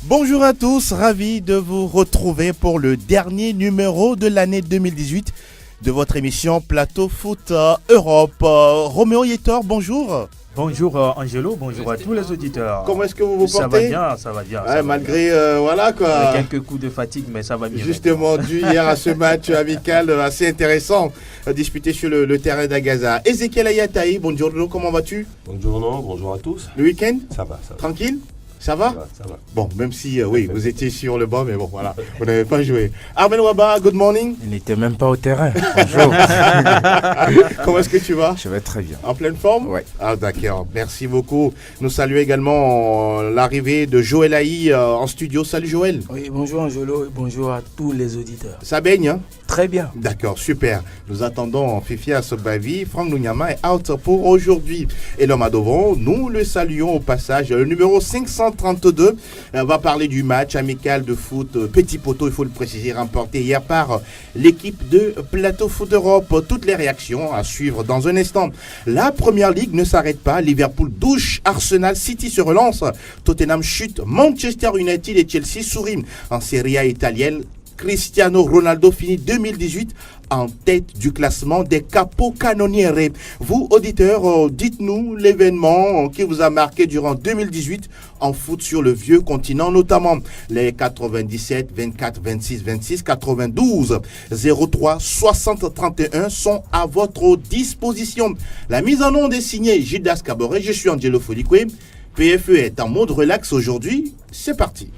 Bonjour à tous, ravi de vous retrouver pour le dernier numéro de l'année 2018 de votre émission Plateau Foot Europe. Roméo Yetor, bonjour. Bonjour Angelo, bonjour à tous les auditeurs. Comment est-ce que vous vous portez? Ça va bien. Ouais, malgré, voilà quoi. Quelques coups de fatigue, mais ça va bien. Justement, dû hier à ce match amical assez intéressant disputé sur le terrain d'Agaza. Ezekiel Ayataï, bonjour, comment vas-tu? Bonjour à tous. Le week-end? Ça va. Tranquille? Ça va? Ça va. Bon, même si, oui, vous étiez sur le banc, mais bon, voilà, vous n'avez pas joué. Armel Waba, good morning. Il n'était même pas au terrain. Bonjour. Comment est-ce que tu vas? Je vais très bien. En pleine forme? Oui. Ah, d'accord, merci beaucoup. Nous saluons également l'arrivée de Joël Haï en studio. Salut Joël. Oui, bonjour Angelo et bonjour à tous les auditeurs. Ça baigne, hein? Très bien. D'accord, super. Nous attendons Fifi Assobavi, Franck Nounyama est out pour aujourd'hui. Et l'homme à devant, nous le saluons au passage. Le numéro 532 va parler du match amical de foot Petit Poteau, il faut le préciser, remporté hier par l'équipe de Plateau Foot Europe. Toutes les réactions à suivre dans un instant. La première ligue ne s'arrête pas. Liverpool douche, Arsenal, City se relance, Tottenham chute, Manchester United et Chelsea sourient. En Serie A italienne, Cristiano Ronaldo finit 2018 en tête du classement des capocannonieri. Vous, auditeurs, dites-nous l'événement qui vous a marqué durant 2018 en foot sur le vieux continent, notamment les 97, 24, 26, 26, 92, 03, 60, 31 sont à votre disposition. La mise en onde est signée Gildas Caboret, je suis Angelo Folikwe. PFE est en mode relax aujourd'hui, c'est parti.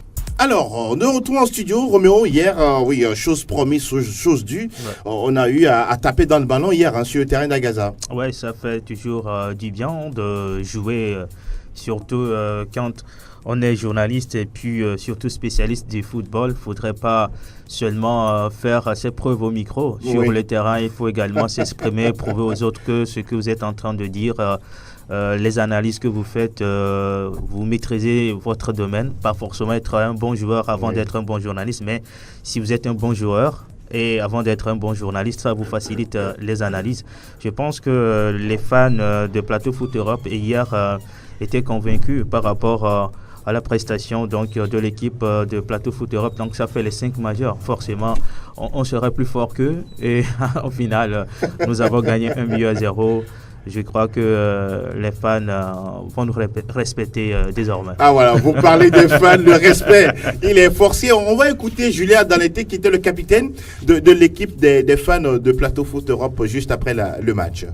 Alors, de retour en studio, Roméo, hier, oui, chose promise, chose due, ouais. On a eu à taper dans le ballon hier sur le terrain d'Agaza. Ouais, ça fait toujours du bien de jouer, surtout quand on est journaliste et puis surtout spécialiste du football. Il ne faudrait pas seulement faire ses preuves au micro. Sur le terrain, il faut également s'exprimer, prouver aux autres que ce que vous êtes en train de dire... les analyses que vous faites, vous maîtrisez votre domaine, pas forcément être un bon joueur avant d'être un bon journaliste, mais si vous êtes un bon joueur et avant d'être un bon journaliste, ça vous facilite les analyses. Je pense que les fans de Plateau Foot Europe hier étaient convaincus par rapport à la prestation donc, de l'équipe de Plateau Foot Europe. Donc ça fait les 5 majeurs. Forcément, on serait plus fort qu'eux et au final, nous avons gagné 1-0. Je crois que les fans vont nous respecter désormais. Ah voilà, vous parlez des fans, le respect, il est forcé. On va écouter Julien Danleté qui était le capitaine de l'équipe des fans de Plateau Foot Europe juste après le match.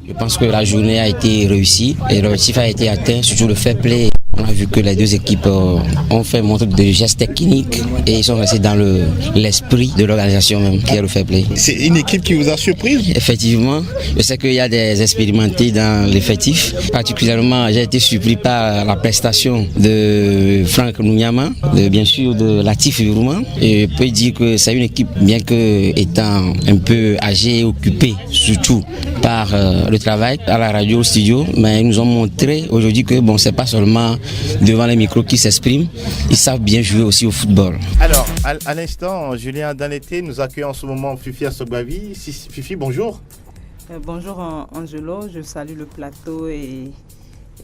Je pense que la journée a été réussie et l'objectif a été atteint, surtout le fair play. On a vu que les deux équipes ont fait montre de gestes techniques et ils sont restés dans l'esprit de l'organisation même, qui est le fair play. C'est une équipe qui vous a surprise? Effectivement, je sais qu'il y a des expérimentés dans l'effectif. Particulièrement, j'ai été surpris par la prestation de Franck Nounyama, bien sûr de Latif Virouman. Et je peux dire que c'est une équipe, bien que étant un peu âgée et occupée, surtout par le travail à la radio, au studio, mais ils nous ont montré aujourd'hui que bon, c'est pas seulement devant les micros qui s'expriment, ils savent bien jouer aussi au football. Alors, à l'instant, Julien Danleté, nous accueille en ce moment Fifi Assobavi. Fifi, bonjour. Bonjour Angelo, je salue le plateau et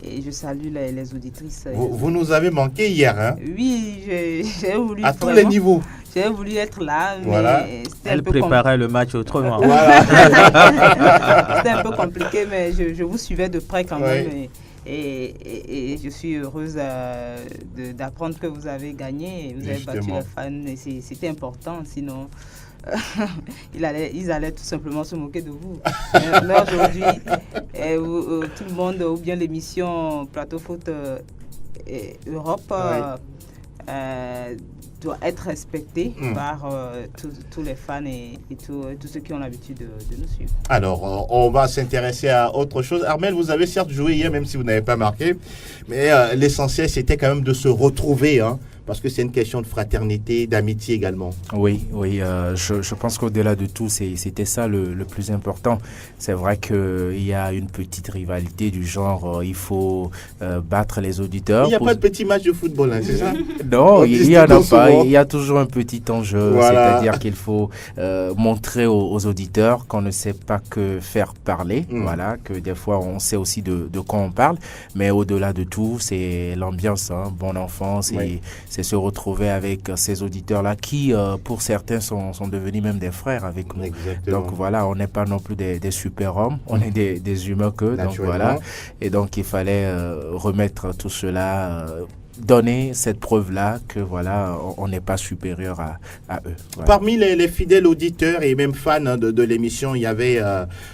je salue les auditrices. Vous nous avez manqué hier, hein? Oui, j'ai voulu... À tous les niveaux. J'ai voulu être là, mais voilà. Elle préparait le match autrement. Voilà. C'était un peu compliqué, mais je vous suivais de près quand même. Et je suis heureuse d'apprendre que vous avez gagné. Vous avez battu les fans. Et c'était important, sinon... ils allaient tout simplement se moquer de vous. Mais aujourd'hui, tout le monde, ou bien l'émission Plateau Foot Europe, doit être respectée par tous les fans et tous ceux qui ont l'habitude de nous suivre. Alors, on va s'intéresser à autre chose. Armel, vous avez certes joué hier, même si vous n'avez pas marqué, mais l'essentiel, c'était quand même de se retrouver, hein. Parce que c'est une question de fraternité, d'amitié également. Oui, je pense qu'au-delà de tout, c'était ça le plus important. C'est vrai qu'il y a une petite rivalité du genre, il faut battre les auditeurs. Il n'y a pas de petit match de football, hein, c'est ça? Non, il n'y en a pas. Il y a toujours un petit enjeu. Voilà. C'est-à-dire qu'il faut montrer aux auditeurs qu'on ne sait pas que faire parler. Voilà, que des fois, on sait aussi de quoi on parle. Mais au-delà de tout, c'est l'ambiance, hein, bon enfant, c'est se retrouver avec ces auditeurs-là qui, pour certains, sont devenus même des frères avec nous. Exactement. Donc voilà, on n'est pas non plus des super-hommes, on est des humains qu'eux. Donc voilà, et donc il fallait remettre tout cela, donner cette preuve-là que voilà, on n'est pas supérieur à eux. Voilà. Parmi les fidèles auditeurs et même fans de l'émission, il y avait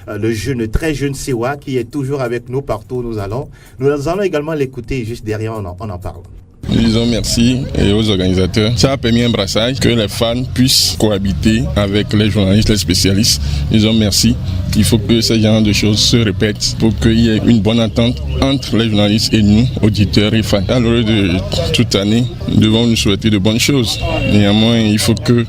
le très jeune Sewa qui est toujours avec nous partout où nous allons. Nous allons également l'écouter juste derrière, on en parle. Nous disons merci aux organisateurs. Ça a permis un brassage, que les fans puissent cohabiter avec les journalistes, les spécialistes. Nous disons merci. Il faut que ce genre de choses se répètent pour qu'il y ait une bonne entente entre les journalistes et nous, auditeurs et fans. À l'heure de toute année, nous devons nous souhaiter de bonnes choses. Néanmoins, il faut que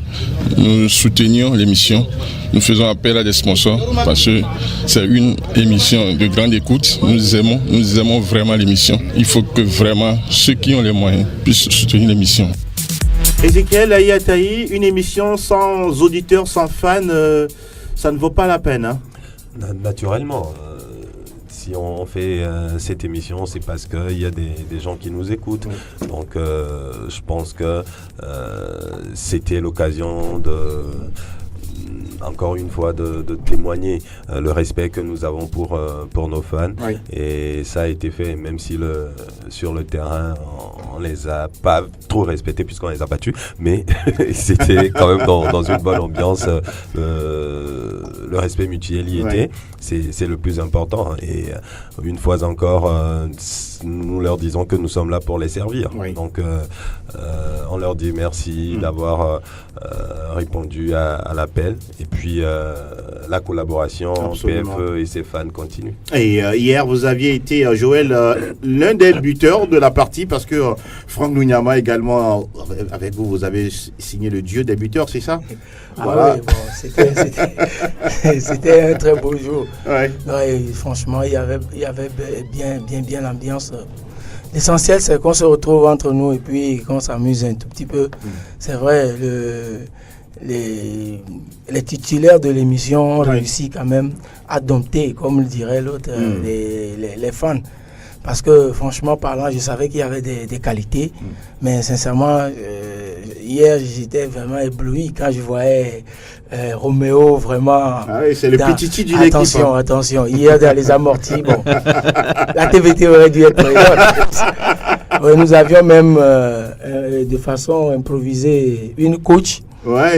nous soutenions l'émission. Nous faisons appel à des sponsors parce que c'est une émission de grande écoute. Nous aimons vraiment l'émission. Il faut que vraiment ceux qui ont les moyens puissent soutenir l'émission. Ezekiel Ayataï, une émission sans auditeurs, sans fans, ça ne vaut pas la peine. Hein? Naturellement. Si on fait cette émission, c'est parce qu'il y a des gens qui nous écoutent. Donc je pense que c'était l'occasion encore une fois de témoigner le respect que nous avons pour nos fans. Oui. Et ça a été fait, même si sur le terrain on les a pas trop respectés puisqu'on les a battus, mais c'était quand même dans une bonne ambiance. Le respect mutuel y était. C'est le plus important. Et une fois encore, nous leur disons que nous sommes là pour les servir. Oui. Donc on leur dit merci d'avoir répondu à l'appel. Et puis la collaboration PFE et ses fans continue. Et hier, vous aviez été, Joël, l'un des buteurs de la partie parce que Franck Nunyama également, avec vous, vous avez signé le dieu des buteurs, c'est ça? Voilà. Oui, bon, c'était un très beau jour. Ouais. Ouais, franchement, il y avait bien l'ambiance. L'essentiel, c'est qu'on se retrouve entre nous et puis qu'on s'amuse un tout petit peu. C'est vrai, les titulaires de l'émission ont réussi quand même à dompter, comme le dirait l'autre, les fans. Parce que franchement parlant, je savais qu'il y avait des qualités, mais sincèrement, hier j'étais vraiment ébloui quand je voyais Roméo vraiment. Ah oui, c'est le petit du l'équipe. Attention, hier dans les amortis, bon, la TVT aurait dû être présente. Nous avions même de façon improvisée une coach.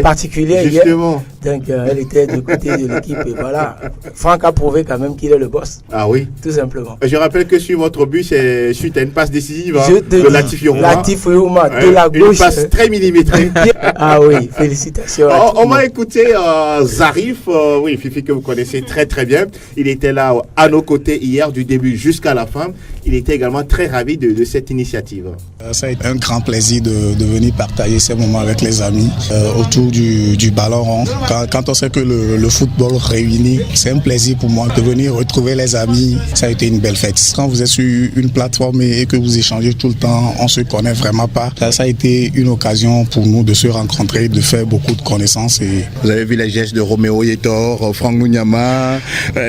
Particulière justement. Hier. Donc elle était du côté de l'équipe et voilà. Franck a prouvé quand même qu'il est le boss. Ah oui. Tout simplement. Je rappelle que sur votre but, c'est suite à une passe décisive de Latif Youma. Latif Youma de la gauche. Une passe très millimétrée. Ah oui, félicitations. On va écouter Zarif, oui, Fifi que vous connaissez très très bien. Il était là à nos côtés hier du début jusqu'à la fin. Il était également très ravi de cette initiative. Ça a été un grand plaisir de venir partager ces moments avec les amis autour du ballon rond. Quand on sait que le football réunit, c'est un plaisir pour moi de venir retrouver les amis. Ça a été une belle fête. Quand vous êtes sur une plateforme et que vous échangez tout le temps, on se connaît vraiment pas. Ça a été une occasion pour nous de se rencontrer, de faire beaucoup de connaissances. Et... Vous avez vu les gestes de Roméo Yetor, Franck Nunyama,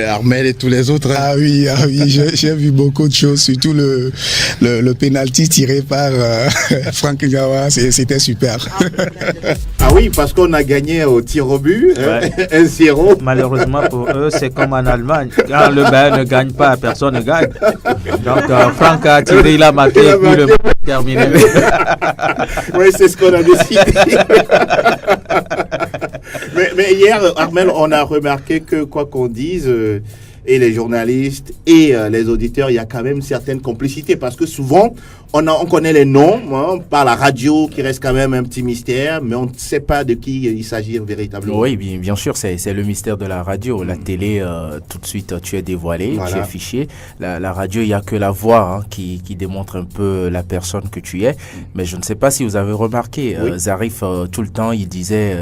Armel et tous les autres. Ah oui, j'ai vu beaucoup de choses, surtout le penalty tiré par Franck Nunyama, c'était super. Ah oui, parce qu'on a gagné au tir au but, 1-0. Malheureusement pour eux, c'est comme en Allemagne. Quand le Bayern ne gagne pas, personne ne gagne. Donc Franck a tiré, il a marqué, et puis le match est terminé. Oui, c'est ce qu'on a décidé. mais hier, Armel, on a remarqué que quoi qu'on dise... et les journalistes et les auditeurs, il y a quand même certaines complicités parce que souvent, on connaît les noms par la radio qui reste quand même un petit mystère, mais on ne sait pas de qui il s'agit véritablement. Oui, bien sûr, c'est le mystère de la radio. La télé, tout de suite, tu es dévoilé, voilà. Tu es fiché. La radio, il n'y a que la voix qui démontre un peu la personne que tu es. Mais je ne sais pas si vous avez remarqué, Zarif, tout le temps, il disait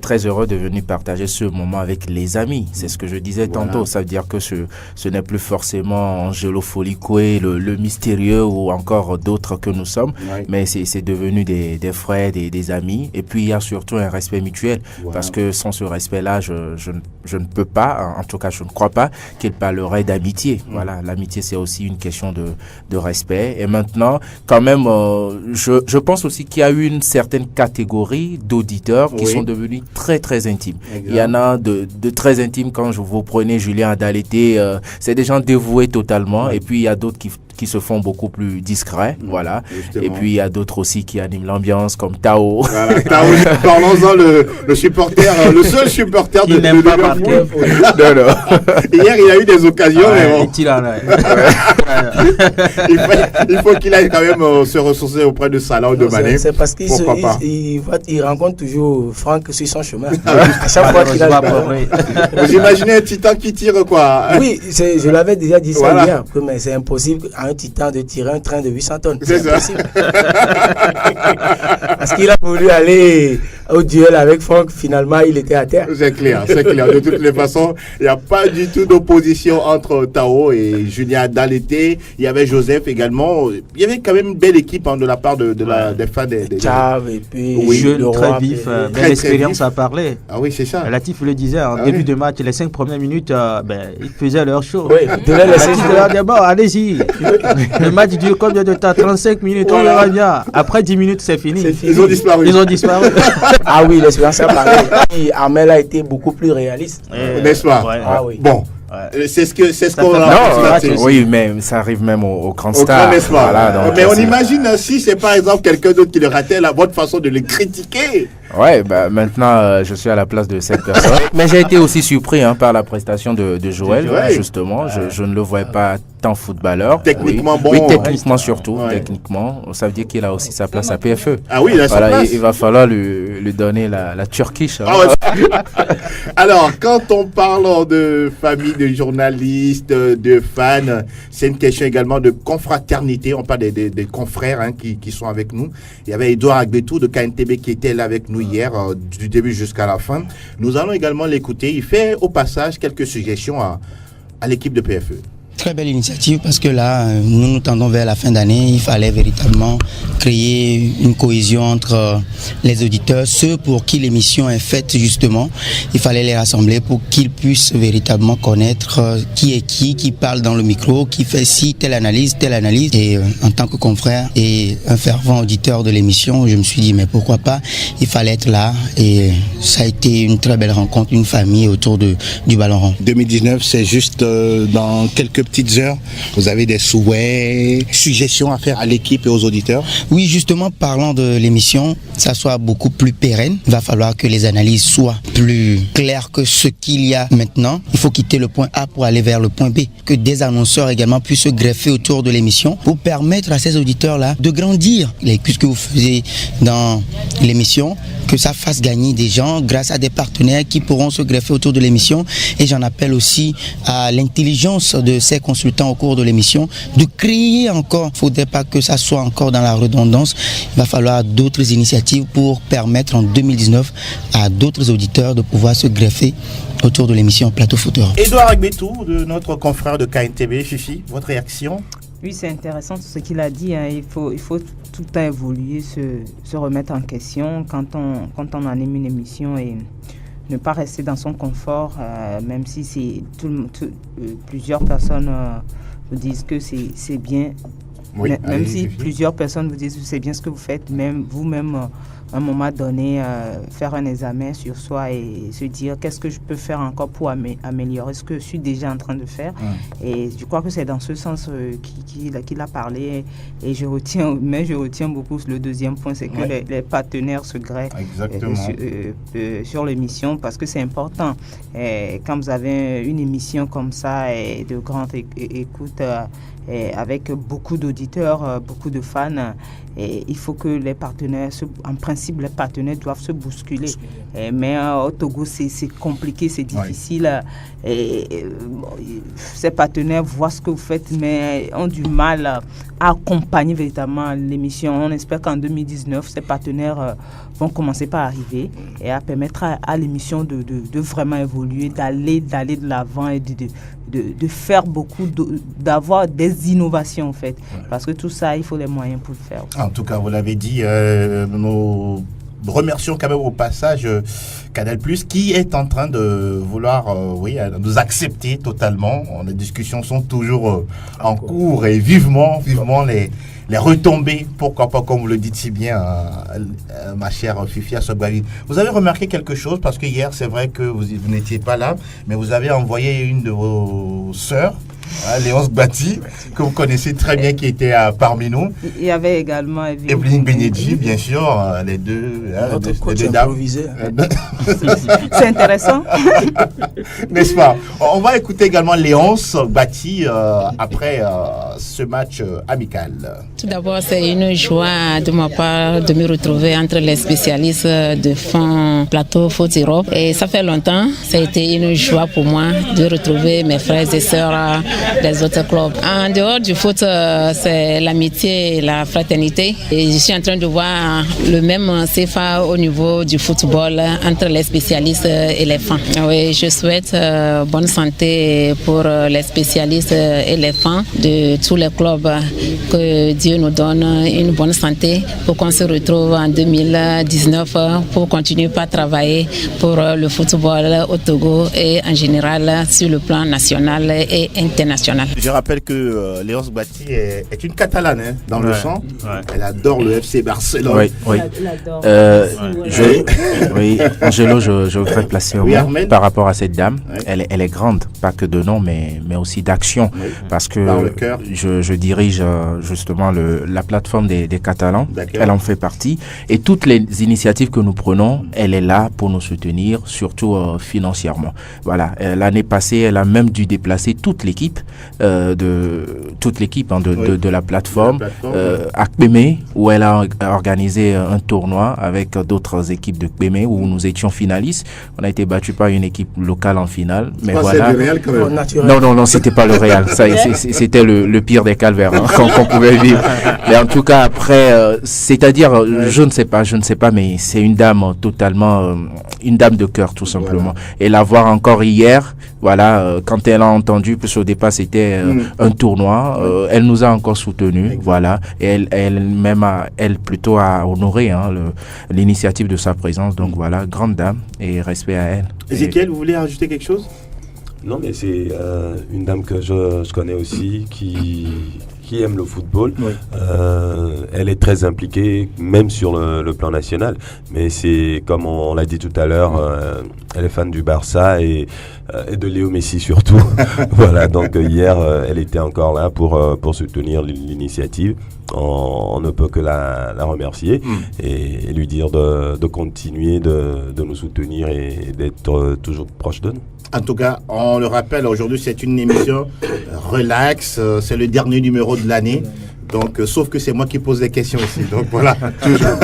très heureux de venir partager ce moment avec les amis. C'est ce que je disais tantôt. Ça veut dire que ce n'est plus forcément Angelo Folikoué, le mystérieux ou encore encore d'autres que nous sommes, mais c'est devenu des frères, des amis. Et puis il y a surtout un respect mutuel, parce que sans ce respect-là, je ne peux pas, en tout cas je ne crois pas qu'il parlerait d'amitié. Voilà, l'amitié c'est aussi une question de respect. Et maintenant, quand même, je pense aussi qu'il y a eu une certaine catégorie d'auditeurs qui sont devenus très très intimes. Exact. Il y en a de très intimes. Quand vous prenez Julien Adalété, c'est des gens dévoués totalement. Et puis il y a d'autres qui se font beaucoup plus discrets, voilà. Justement. Et puis il y a d'autres aussi qui animent l'ambiance, comme Tao. Voilà, Tao, parlons-en, le supporter, le seul supporter de Liverpool. Hier, il a eu des occasions, mais bon. Il faut qu'il aille quand même se ressourcer auprès de Salah ou de Mané. C'est parce qu'il rencontre toujours Franck sur son chemin. À chaque fois qu'il a Vous imaginez un titan qui tire quoi? Oui, je l'avais déjà dit ça hier, mais c'est impossible à un titan de tirer un train de 800 tonnes. C'est impossible. Parce qu'il a voulu aller au duel avec Franck, finalement il était à terre. C'est clair. De toutes les façons, il n'y a pas du tout d'opposition entre Tao et Julien Adalété. Il y avait Joseph également. Il y avait quand même une belle équipe de la part des fans des Chav et puis jeune, très vif, belle expérience à parler. Ah oui, c'est ça. Latif le disait en début de match, les 5 premières minutes, ils faisaient leur show. Oui, allez-y. Le match dure combien de temps? 35 minutes, on verra bien. Après 10 minutes, c'est fini. Ils ont disparu. Ah oui, l'expérience a parlé. Armel a été beaucoup plus réaliste. N'est-ce pas? Ah oui. Bon. C'est ce qu'on a. Oui, mais ça arrive même au grand stars. Voilà, mais on imagine si c'est par exemple quelqu'un d'autre qui le ratait, la bonne façon de le critiquer. Ouais, maintenant je suis à la place de cette personne. Mais j'ai été aussi surpris par la prestation de Joël, justement. Je ne le voyais pas tant footballeur. Techniquement bon. Oui, techniquement surtout. Techniquement, ça veut dire qu'il a aussi sa place à PFE. Ah oui, il a sa place. Il va falloir lui donner la Turkish. Alors, quand on parle de famille, de journalistes, de fans, c'est une question également de confraternité. On parle des confrères qui sont avec nous. Il y avait Edouard Agbetou de KNTB qui était là avec nous hier, du début jusqu'à la fin. Nous allons également l'écouter. Il fait au passage quelques suggestions à l'équipe de PFE. Très belle initiative parce que là, nous tendons vers la fin d'année. Il fallait véritablement créer une cohésion entre les auditeurs, ceux pour qui l'émission est faite justement. Il fallait les rassembler pour qu'ils puissent véritablement connaître qui est qui parle dans le micro, qui fait telle analyse. Et en tant que confrère et un fervent auditeur de l'émission, je me suis dit mais pourquoi pas, il fallait être là. Et ça a été une très belle rencontre, une famille autour du ballon rond. 2019, c'est juste dans quelques petites heures, vous avez des souhaits, suggestions à faire à l'équipe et aux auditeurs? Oui, justement, parlant de l'émission, ça soit beaucoup plus pérenne. Il va falloir que les analyses soient plus claires que ce qu'il y a maintenant. Il faut quitter le point A pour aller vers le point B. Que des annonceurs également puissent se greffer autour de l'émission pour permettre à ces auditeurs-là de grandir. Puisque vous faisiez dans l'émission, que ça fasse gagner des gens grâce à des partenaires qui pourront se greffer autour de l'émission. Et j'en appelle aussi à l'intelligence de ces consultants au cours de l'émission de créer encore. Il ne faudrait pas que ça soit encore dans la redondance. Il va falloir d'autres initiatives pour permettre en 2019 à d'autres auditeurs de pouvoir se greffer autour de l'émission Plateau Footeur. Edouard Agbetou, de notre confrère de KNTB, Fifi, votre réaction? Oui, c'est intéressant tout ce qu'il a dit. Il faut tout le temps évoluer, se remettre en question quand on anime une émission et ne pas rester dans son confort, même si plusieurs personnes vous disent que c'est bien. Oui, même si plusieurs personnes vous disent que c'est bien ce que vous faites, même vous-même, à un moment donné, faire un examen sur soi et se dire qu'est-ce que je peux faire encore pour améliorer ce que je suis déjà en train de faire. Et je crois que c'est dans ce sens qu'il a parlé. Et je retiens beaucoup le deuxième point, c'est que les partenaires se greffent sur l'émission parce que c'est important. Et quand vous avez une émission comme ça et de grande écoute, avec beaucoup d'auditeurs, beaucoup de fans, et il faut que les partenaires, en principe, les partenaires doivent se bousculer. Mais au Togo, c'est compliqué, c'est difficile. Ces partenaires voient ce que vous faites, mais ont du mal à accompagner véritablement l'émission. On espère qu'en 2019, ces partenaires vont commencer par arriver et à permettre à l'émission de vraiment évoluer, d'aller de l'avant et de faire beaucoup, d'avoir des des innovations en fait. Parce que tout ça, il faut les moyens pour le faire. En tout cas, vous l'avez dit, nous remercions quand même au passage Canal+, qui est en train de vouloir nous accepter totalement. Les discussions sont toujours en cours et vivement les retombées, pourquoi pas, comme vous le dites si bien, ma chère Fifia Sobgavi. Vous avez remarqué quelque chose, parce que hier, c'est vrai que vous n'étiez pas là, mais vous avez envoyé une de vos sœurs, Léonce Bati, que vous connaissez très bien, qui était parmi nous. Il y avait également Evelyne Benedji, bien sûr, les deux dames. C'est intéressant. N'est-ce pas? On va écouter également Léonce Bati après ce match amical. Tout d'abord, c'est une joie de ma part de me retrouver entre les spécialistes de fond plateau Foot Europe. Et ça fait longtemps, ça a été une joie pour moi de retrouver mes frères et sœurs des autres clubs. En dehors du foot, c'est l'amitié et la fraternité. Et je suis en train de voir le même CFA au niveau du football entre les spécialistes et les fans. Oui, je souhaite bonne santé pour les spécialistes et les fans de tous les clubs. Que Dieu nous donne une bonne santé pour qu'on se retrouve en 2019 pour continuer à travailler pour le football au Togo et en général sur le plan national et international. Je rappelle que Léonce Bati est une Catalane dans le sang. Ouais. Elle adore le FC Barcelone. Oui. Angelo, je voudrais placer un mot par rapport à cette dame. Oui. Elle est grande, pas que de nom, mais aussi d'action. Oui. Parce que je dirige justement la plateforme des Catalans. D'accord. Elle en fait partie. Et toutes les initiatives que nous prenons, elle est là pour nous soutenir, surtout financièrement. Voilà. L'année passée, elle a même dû déplacer toute l'équipe de la plateforme à Kpémé, où elle a organisé un tournoi avec d'autres équipes de Kpémé où nous étions finalistes. On a été battus par une équipe locale en finale. Mais voilà. Le Real, quand même. Non, c'était pas le Real. C'était le pire des calvaires qu'on pouvait vivre. Mais en tout cas, après, c'est-à-dire, je ne sais pas, mais c'est une dame totalement, une dame de cœur, tout simplement. Voilà. Et la voir encore hier, voilà, quand elle a entendu, parce qu'au départ, c'était un tournoi, elle nous a encore soutenus, voilà, et elle plutôt a honoré l'initiative de sa présence. Donc voilà, grande dame et respect à elle. Ezekiel, vous voulez ajouter quelque chose? Non, mais c'est une dame que je connais aussi, qui aime le football. Oui. Elle est très impliquée, même sur le plan national. Mais c'est, comme on l'a dit tout à l'heure, elle est fan du Barça et de Léo Messi surtout. Voilà, donc hier, elle était encore là pour soutenir l'initiative. On ne peut que la remercier et lui dire de continuer de nous soutenir et d'être toujours proche de nous. En tout cas, on le rappelle, aujourd'hui c'est une émission relax, c'est le dernier numéro de l'année. Donc, sauf que c'est moi qui pose les questions ici. Donc voilà, toujours.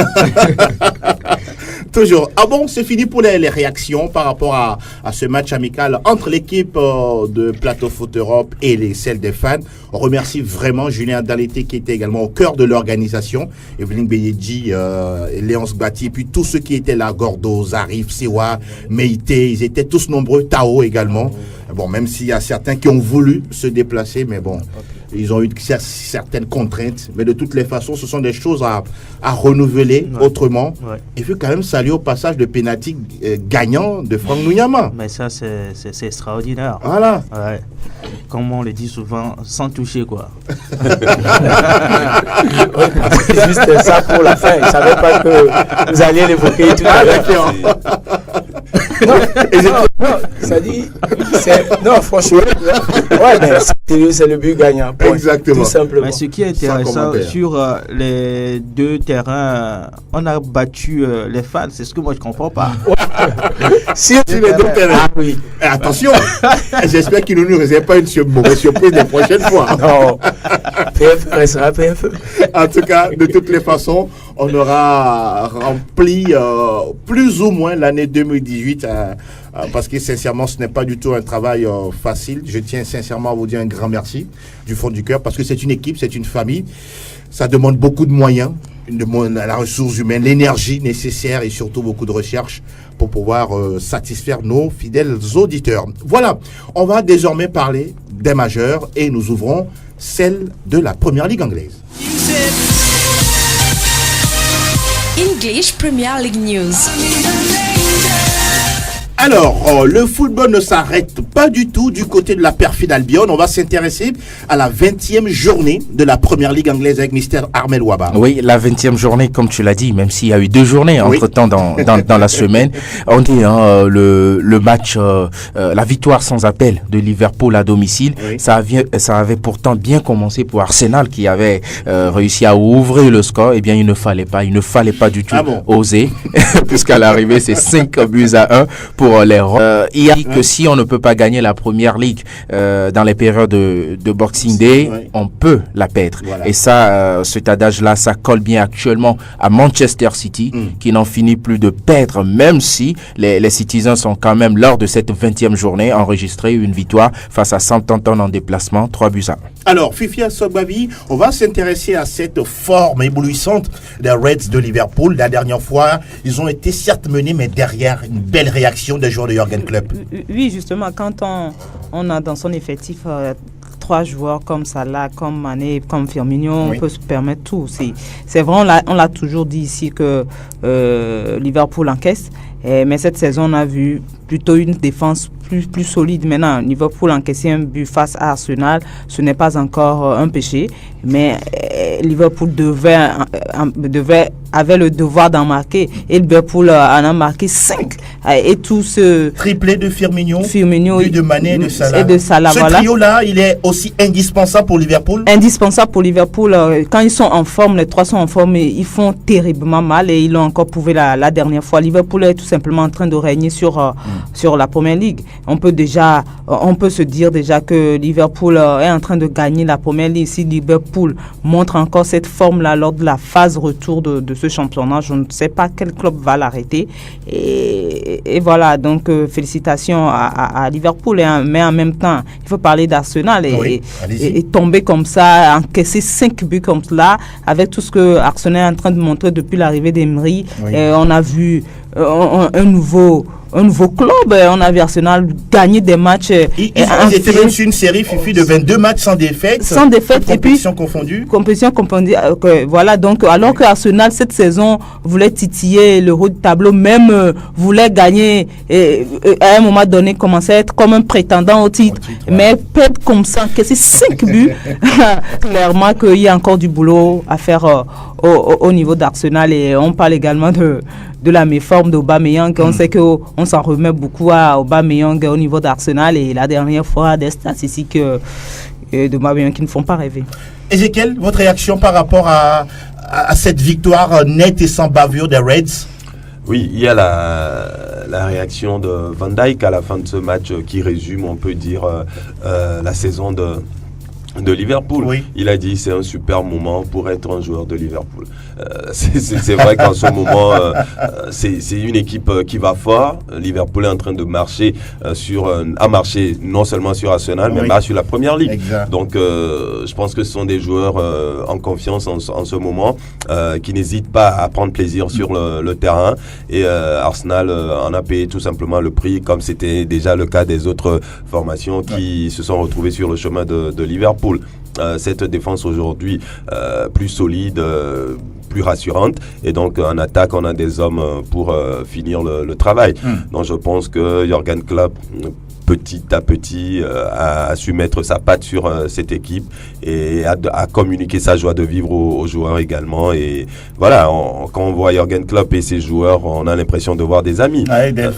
Toujours. Ah bon, c'est fini pour les réactions par rapport à ce match amical entre l'équipe de Plateau Foot Europe et celle des fans. On remercie vraiment Julien Dalité qui était également au cœur de l'organisation, Evelyne Benedji, Léonce Bati, et puis tous ceux qui étaient là, Gordo, Zarif, Sewa, Meïté, ils étaient tous nombreux, Tao également. Bon, même s'il y a certains qui ont voulu se déplacer, mais bon, ils ont eu certaines contraintes. Mais de toutes les façons, ce sont des choses à renouveler autrement. Ouais. Et puis quand même saluer au passage le pénalty gagnant de Franck Nounyama. Mais ça, c'est extraordinaire. Voilà. Ouais. Comme on le dit souvent, sans toucher, quoi. C'est juste ça pour la fin. Je ne savais pas que vous alliez l'évoquer tout à l'heure. Non, ça dit, non, franchement, ouais, mais c'est le but gagnant. Point. Exactement. Tout simplement. Mais ce qui est intéressant sur les deux terrains, on a battu les fans, c'est ce que moi je comprends pas. Sur les deux terrains. Ah, oui. Et attention, j'espère qu'il ne nous réserve pas une mauvaise surprise les prochaines fois. Non, PF restera PF. En tout cas, de toutes les façons, on aura rempli plus ou moins l'année 2018 parce que sincèrement ce n'est pas du tout un travail facile. Je tiens sincèrement à vous dire un grand merci du fond du cœur parce que c'est une équipe, c'est une famille. Ça demande beaucoup de moyens, la ressource humaine, l'énergie nécessaire et surtout beaucoup de recherche pour pouvoir satisfaire nos fidèles auditeurs. Voilà, on va désormais parler des majeurs et nous ouvrons celle de la Première Ligue anglaise. English Premier League News. Alors, le football ne s'arrête pas du tout du côté de la perfide Albion. On va s'intéresser à la 20e journée de la Première Ligue anglaise avec Mr. Armel Ouaba. Oui, la 20e journée, comme tu l'as dit, même s'il y a eu 2 journées entre-temps dans la semaine. On dit le match, la victoire sans appel de Liverpool à domicile, ça avait pourtant bien commencé pour Arsenal qui avait réussi à ouvrir le score. Eh bien, il ne fallait pas du tout oser, puisqu'à l'arrivée, c'est 5-1 pour les il a dit que si on ne peut pas gagner la Première Ligue dans les périodes de Boxing Day, on peut la perdre. Voilà. Et ça, cet adage-là, ça colle bien actuellement à Manchester City, qui n'en finit plus de perdre, même si les Citizens ont quand même, lors de cette 20e journée, enregistré une victoire face à Southampton en déplacement, 3-1. Alors, Fifi Asogbavi, on va s'intéresser à cette forme éblouissante des Reds de Liverpool. La dernière fois, ils ont été certes menés, mais derrière une belle réaction des joueurs de Jürgen Klopp. Oui, justement, quand on a dans son effectif 3 joueurs comme Salah, comme Mané, comme Firmino, on peut se permettre tout. C'est vrai, on l'a toujours dit ici que Liverpool encaisse, mais cette saison, on a vu plutôt une défense plus solide. Maintenant, Liverpool encaissé un but face à Arsenal, ce n'est pas encore un péché, mais Liverpool avait le devoir d'en marquer, et Liverpool en a marqué 5, et tout ce triplé de Firmino but de Mané et de Salah. Ce trio-là, il est aussi indispensable pour Liverpool. Indispensable pour Liverpool. Quand ils sont en forme, les 3 sont en forme, ils font terriblement mal, et ils l'ont encore prouvé la dernière fois. Liverpool est tout simplement en train de régner sur la Première Ligue. On peut se dire déjà que Liverpool est en train de gagner la Première Ligue. Si Liverpool montre encore cette forme-là lors de la phase retour de ce championnat, je ne sais pas quel club va l'arrêter. Et voilà, donc félicitations à Liverpool. Mais en même temps, il faut parler d'Arsenal et tomber comme ça, encaisser 5 buts comme cela, avec tout ce que Arsenal est en train de montrer depuis l'arrivée d'Emery. On a vu un nouveau club. On a vu Arsenal gagner des matchs. Ils étaient même sur une série de 22 matchs sans défaite. Sans défaite. Compétition confondue. Voilà, donc alors que Arsenal cette saison voulait titiller le haut du tableau, même voulait gagner et à un moment donné commencer à être comme un prétendant au titre. Mais perdre comme ça, que c'est 5 buts, clairement qu'il y a encore du boulot à faire au niveau d'Arsenal. Et on parle également de la méforme d'Aubameyang. On sait qu'on s'en remet beaucoup à Aubameyang au niveau d'Arsenal, et la dernière fois des statistiques d'Aubameyang qui ne font pas rêver. Ezekiel, votre réaction par rapport à cette victoire nette et sans bavure des Reds? Oui, il y a la réaction de Van Dijk à la fin de ce match qui résume, on peut dire, la saison de Liverpool. Il a dit c'est un super moment pour être un joueur de Liverpool. C'est vrai qu'en ce moment c'est une équipe qui va fort. Liverpool est en train de marcher a marché non seulement sur Arsenal, mais sur la Première Ligue. Donc je pense que ce sont des joueurs en confiance en ce moment, qui n'hésitent pas à prendre plaisir sur le terrain, et Arsenal en a payé tout simplement le prix, comme c'était déjà le cas des autres formations qui se sont retrouvées sur le chemin de Liverpool. Cette défense aujourd'hui plus solide, plus rassurante, et donc en attaque on a des hommes pour finir le travail. Donc je pense que Jürgen Klopp petit à petit a su mettre sa patte sur cette équipe, et a communiqué sa joie de vivre aux joueurs également. Et voilà, quand on voit Jürgen Klopp et ses joueurs, on a l'impression de voir des amis.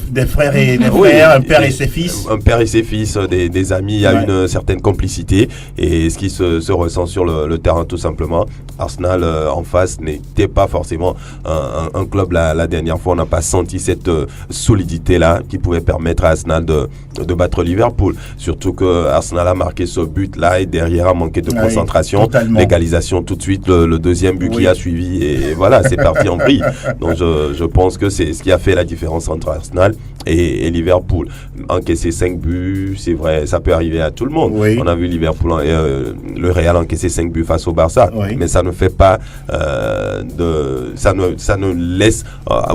Des frères et des frères, un père et ses fils. Un père et ses fils, des amis, il y a une certaine complicité, et ce qui se ressent sur le terrain tout simplement. Arsenal en face n'était pas forcément un club la dernière fois. On n'a pas senti cette solidité-là qui pouvait permettre à Arsenal de battre Liverpool. Surtout que Arsenal a marqué ce but-là, et derrière a manqué de concentration. L'égalisation tout de suite, le deuxième but qui a suivi, et voilà, c'est parti en vrille. Donc je pense que c'est ce qui a fait la différence entre Arsenal et Liverpool. Encaisser 5 buts, c'est vrai, ça peut arriver à tout le monde. On a vu Liverpool, le Real encaisser 5 buts face au Barça, mais ça ne fait pas ça ne laisse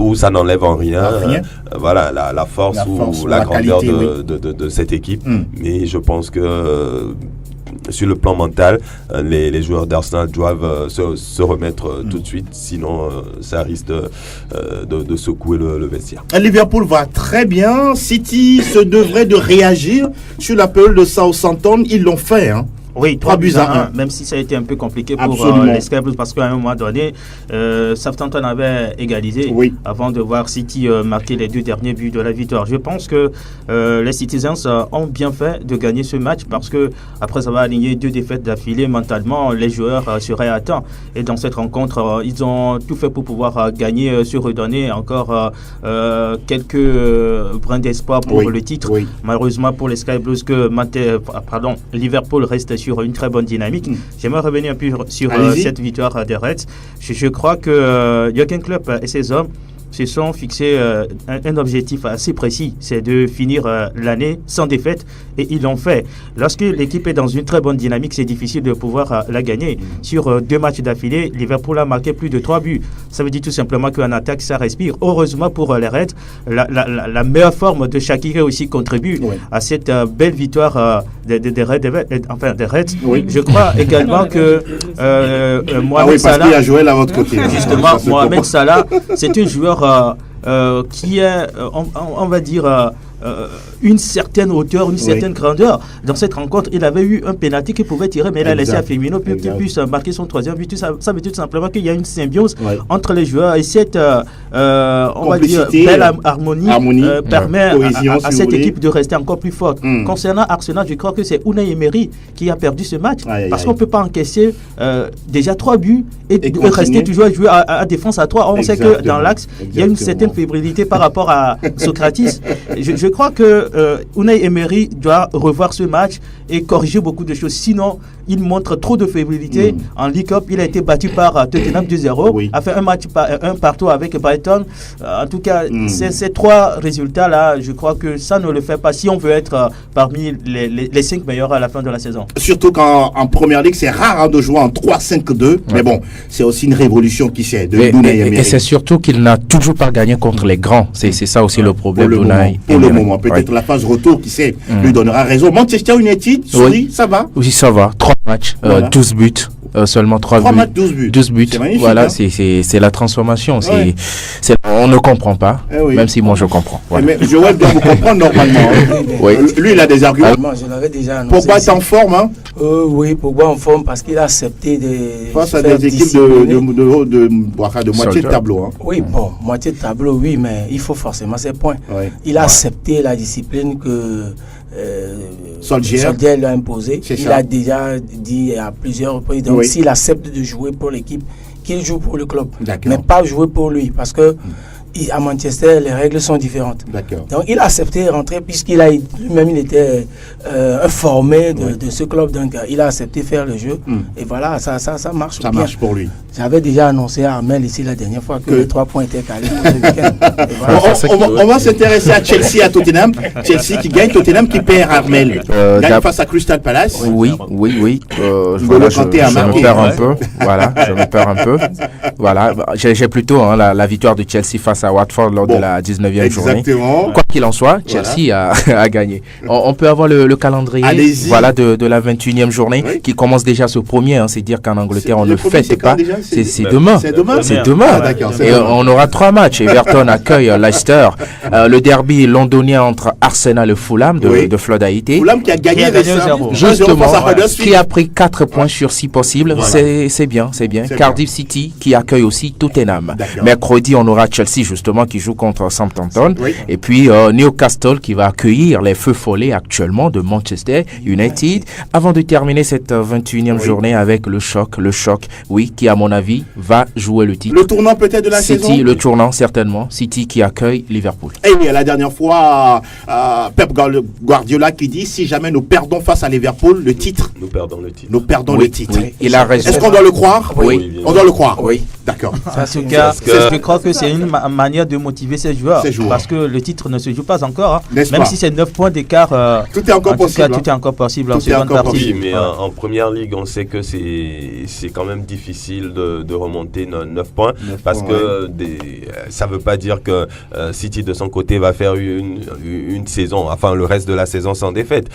ou ça n'enlève en rien voilà la force ou la grandeur de cette équipe. Mais je pense que sur le plan mental, les joueurs d'Arsenal doivent se remettre tout de suite, sinon ça risque de secouer le vestiaire. Liverpool va très bien. City se devrait de réagir sur l'appel de Southampton. Ils l'ont fait, hein. Oui, 3 buts à 1, même si ça a été un peu compliqué pour les Sky Blues parce qu'à un moment donné, Southampton avait égalisé avant de voir City marquer les 2 derniers buts de la victoire. Je pense que les Citizens ont bien fait de gagner ce match parce que après avoir aligné 2 défaites d'affilée, mentalement, les joueurs seraient atteints. Et dans cette rencontre, ils ont tout fait pour pouvoir gagner, se redonner encore quelques brins d'espoir pour le titre. Malheureusement pour les Sky Blues que Liverpool reste sur une très bonne dynamique. J'aimerais revenir un peu sur cette victoire des Reds. Je crois que Jürgen Klopp et ses hommes se sont fixés un objectif assez précis, c'est de finir l'année sans défaite, et ils l'ont fait. Lorsque l'équipe est dans une très bonne dynamique, c'est difficile de pouvoir la gagner. Sur 2 matchs d'affilée, Liverpool a marqué plus de 3 buts. Ça veut dire tout simplement qu'en attaque, ça respire. Heureusement pour les Reds, la meilleure forme de Shaqiri aussi contribue à cette belle victoire des Reds. Je crois également que Mohamed Salah, parce qu'il a joué là de votre côté. Justement, Mohamed Salah, c'est un joueur qui est, on va dire, une certaine hauteur, une certaine grandeur. Dans cette rencontre, il avait eu un pénalty qu'il pouvait tirer, mais il a laissé à Firmino pour qu'il puisse marquer son 3e but. Ça veut dire tout simplement qu'il y a une symbiose entre les joueurs et cette on va dire belle harmonie permet à cette équipe de rester encore plus forte. Concernant Arsenal, je crois que c'est Unai Emery qui a perdu ce match parce qu'on ne peut pas encaisser déjà 3 buts et rester toujours à jouer à défense à 3. On sait que dans l'axe, il y a une certaine fébrilité par rapport à Socrates. Je crois que Unai Emery doit revoir ce match et corriger beaucoup de choses. Sinon, il montre trop de fébrilité. En League Cup, il a été battu par Tottenham 2-0. A fait un match un partout avec Brighton. En tout cas, ces 3 résultats-là, je crois que ça ne le fait pas si on veut être parmi les 5 meilleurs à la fin de la saison. Surtout qu'en Première Ligue, c'est rare de jouer en 3-5-2. Mais bon, c'est aussi une révolution qui s'est de Unai Emery. Et c'est surtout qu'il n'a toujours pas gagné contre les grands. C'est ça aussi le problème d'Unai. Pour le moment, peut-être la phase retour, qui sait, lui donnera raison. Manchester United, ça va? Oui, ça va. 3 matchs, 12 buts. Seulement 3 buts. 12 buts. Voilà, hein. C'est la transformation. On ne comprend pas, même si moi je comprends. Voilà. Mais Joël doit vous comprendre normalement. Lui, il a des arguments. Je l'avais déjà annoncé. Pogba est en forme, hein? Oui, Pogba en forme parce qu'il a accepté face à des équipes de moitié de tableau. Hein. Oui, bon, moitié de tableau, oui, mais il faut forcément ses points. Il a accepté la discipline que Solskjaer l'a imposée. Il a déjà dit à plusieurs reprises, donc s'il accepte de jouer pour l'équipe, qu'il joue pour le club, mais pas jouer pour lui, parce que à Manchester, les règles sont différentes. Donc, il a accepté de rentrer puisqu'il a lui-même il était informé de ce club. Donc, il a accepté faire le jeu. Et voilà, ça marche bien. Ça marche pour lui. J'avais déjà annoncé à Armel ici la dernière fois que les 3 points étaient calés pour ce week-end. On va s'intéresser à Chelsea, à Tottenham. Chelsea qui gagne, Tottenham qui perd, Armel. Gagne face à Crystal Palace. Oui. Je me perds un peu. Voilà, je me perds un peu. Voilà, j'ai plutôt la victoire de Chelsea face à Watford lors de la 19e journée. Quoi qu'il en soit, Chelsea a gagné. On peut avoir le calendrier de la 21e journée qui commence déjà ce premier. C'est dire qu'en Angleterre, on ne fête pas. C'est demain. C'est demain. Et on aura 3 matchs. Everton accueille Leicester. Le derby londonien entre Arsenal et Fulham de Floyd Haïti. Fulham qui a gagné 0. Justement, qui a pris 4 points sur 6 possibles. C'est bien. Cardiff City qui accueille aussi Tottenham. Mercredi, on aura Chelsea justement qui joue contre Southampton. Et puis Newcastle qui va accueillir les feux follets actuellement de Manchester United. Avant de terminer cette 21e journée avec le choc, qui à mon avis va jouer le titre. Le tournant peut-être de la saison. Le tournant certainement. City qui accueille Liverpool. Et oui, la dernière fois, Pep Guardiola qui dit si jamais nous perdons face à Liverpool, le titre. Nous perdons le titre. Nous perdons le titre. Oui. Il a raison. Est-ce qu'on doit le croire? Oui. On doit le croire. Oui. D'accord. En tout cas, je crois que c'est une manière de motiver ces joueurs. Parce que le titre ne se joue pas encore. Hein. Même si c'est 9 points d'écart, tout est encore possible. Tout est encore possible en seconde partie. Oui, mais en première ligue, on sait que c'est quand même difficile de remonter 9 points. Parce que ça ne veut pas dire que City, de son côté, va faire une saison, enfin le reste de la saison sans défaite.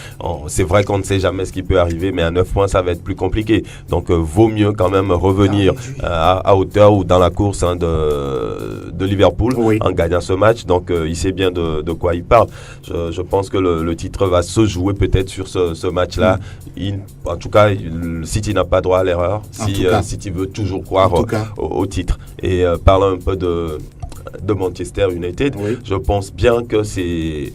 C'est vrai qu'on ne sait jamais ce qui peut arriver, mais à 9 points, ça va être plus compliqué. Donc, vaut mieux quand même revenir à hauteur ou dans la course de Liverpool en gagnant ce match. Donc il sait bien de quoi il parle. Je pense que le titre va se jouer peut-être sur ce match-là. En tout cas, City n'a pas droit à l'erreur si City veut toujours croire au titre. Et parlant un peu de Manchester United, je pense bien que c'est